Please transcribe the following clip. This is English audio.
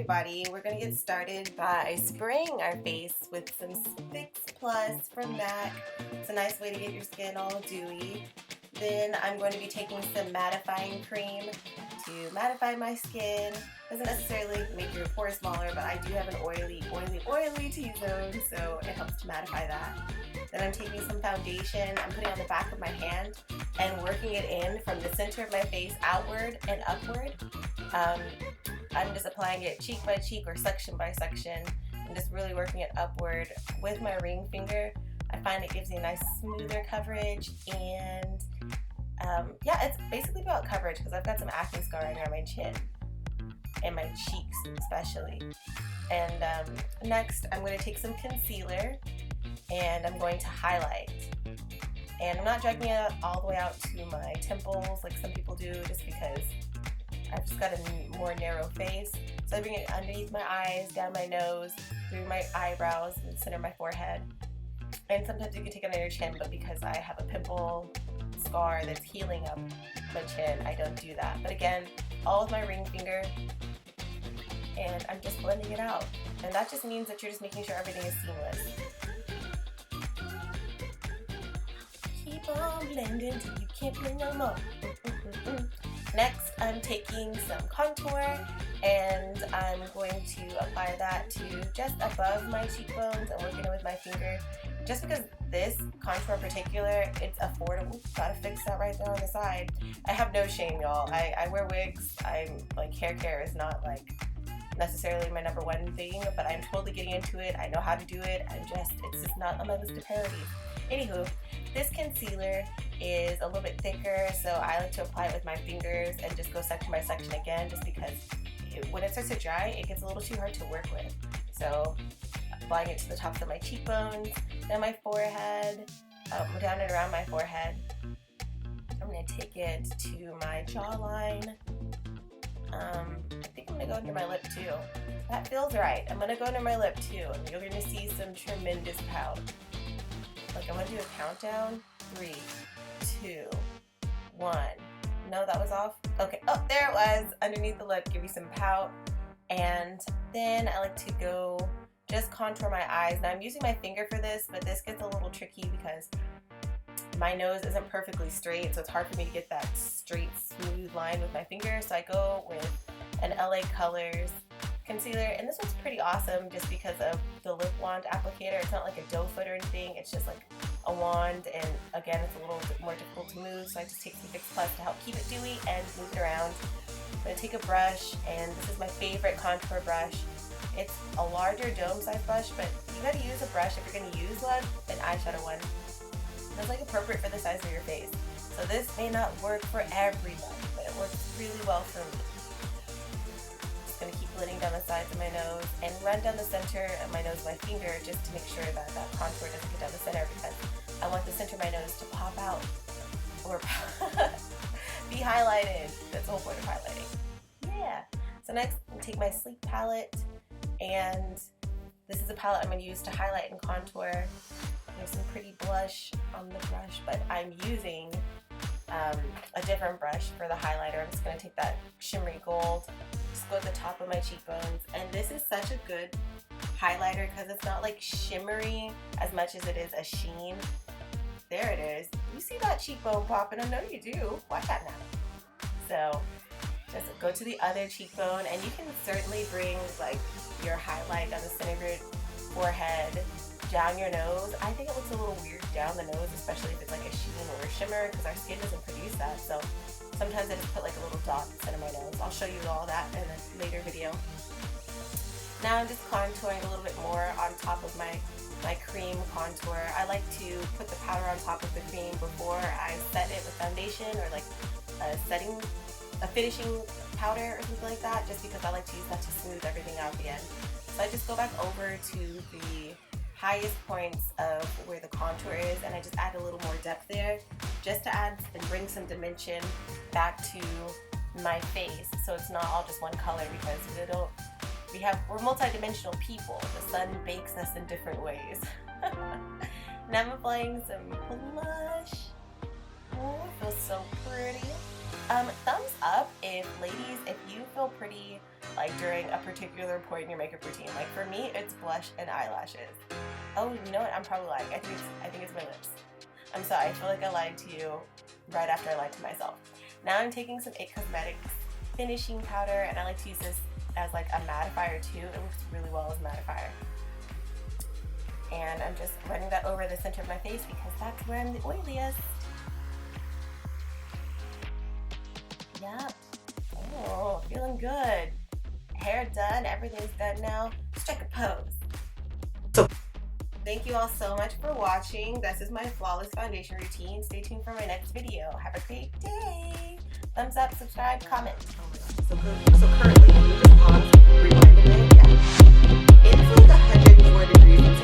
everybody. We're going to get started by spraying our face with some Fix Plus from MAC. It's a nice way to get your skin all dewy. Then I'm going to be taking some mattifying cream to mattify my skin. Doesn't necessarily make your pores smaller, but I do have an oily T-zone, so it helps to mattify that. Then I'm taking some foundation, I'm putting it on the back of my hand and working it in from the center of my face outward and upward. I'm just applying it cheek by cheek or section by section and just really working it upward with my ring finger. I find it gives me a nice smoother coverage, and yeah, it's basically about coverage because I've got some acne scarring on my chin and my cheeks especially. And next I'm going to take some concealer and I'm going to highlight. And I'm not dragging it all the way out to my temples like some people do, just because I've just got a more narrow face. So I bring it underneath my eyes, down my nose, through my eyebrows, and center of my forehead. And sometimes you can take it on your chin, but because I have a pimple scar that's healing up my chin, I don't do that. But again, all with my ring finger, and I'm just blending it out. And that just means that you're just making sure everything is seamless. Keep on blending till you can't blend no more. Next, I'm taking some contour and I'm going to apply that to just above my cheekbones and working it with my finger. Just because this contour in particular, it's affordable. Gotta fix that right there on the side. I have no shame, y'all. I wear wigs. I'm like, hair care is not like necessarily my number one thing, but I'm totally getting into it. I know how to do it. It's just not on my list of priorities. Anywho, this concealer is a little bit thicker, so I like to apply it with my fingers and just go section by section again, just because when it starts to dry, it gets a little too hard to work with. So applying it to the tops of my cheekbones, then my forehead, down and around my forehead. I'm going to take it to my jawline. I think I'm going to go under my lip too. That feels right. I'm going to go under my lip too, and you're going to see some tremendous pout. Like, I'm going to do a countdown. 3, 2, 1. No, that was off. Okay, oh, there it was. Underneath the lip, give you some pout. And then I like to go just contour my eyes. Now I'm using my finger for this, but this gets a little tricky because my nose isn't perfectly straight, so it's hard for me to get that straight, smooth line with my finger. So I go with an LA Colors concealer, and this one's pretty awesome just because of the lip wand applicator. It's not like a doe foot or anything, it's just like a wand, and again, it's a little bit more difficult to move, so I just take some Fix Plus to help keep it dewy and move it around. I'm going to take a brush, and this is my favorite contour brush. It's a larger dome-sized brush, but you gotta use a brush if you're going to use one, an eyeshadow one. That's like appropriate for the size of your face. So this may not work for everybody, but it works really well for me. Just going to keep blending down the sides of my nose and run down the center of my nose with my finger just to make sure that that contour doesn't get down the center, because I want the center of my nose to pop out or be highlighted. That's the whole point of highlighting. Yeah. So next, I'm going to take my Sleek palette, and this is a palette I'm going to use to highlight and contour. There's some pretty blush on the brush, but I'm using a different brush for the highlighter. I'm just going to take that shimmery gold, just go at the top of my cheekbones, and this is such a good highlighter because it's not like shimmery as much as it is a sheen. There it is. You see that cheekbone popping? I know you do. Watch that now. So just go to the other cheekbone, and you can certainly bring like your highlight down the center of your forehead, down your nose. I think it looks a little weird down the nose, especially if it's like a sheen or a shimmer, because our skin doesn't produce that. So sometimes I just put like a little dot in the center of my nose. I'll show you all that in a later video. Now I'm just contouring a little bit more on top of my cream contour. I like to put the powder on top of the cream before I set it with foundation, or like a finishing powder or something like that, just because I like to use that to smooth everything out at the end. So I just go back over to the highest points of where the contour is, and I just add a little more depth there, just to add and bring some dimension back to my face, so it's not all just one color, because we're multi-dimensional people. The sun bakes us in different ways. Now I'm applying some blush. Oh, it feels so pretty. Thumbs up if ladies, if you feel pretty like during a particular point in your makeup routine. Like for me, it's blush and eyelashes. Oh, you know what? I'm probably lying. I think it's my lips. I'm sorry. I feel like I lied to you right after I lied to myself. Now I'm taking some IT Cosmetics finishing powder, and I like to use this as like a mattifier too. It looks really well as mattifier. And I'm just running that over the center of my face because that's where I'm the oiliest. Yeah. Oh, feeling good. Hair done. Everything's done now. Strike a pose. So, thank you all so much for watching. This is my flawless foundation routine. Stay tuned for my next video. Have a great day. Thumbs up, subscribe, comment. So currently, can you just pause, rewind a minute? Yeah. It's like 104 degrees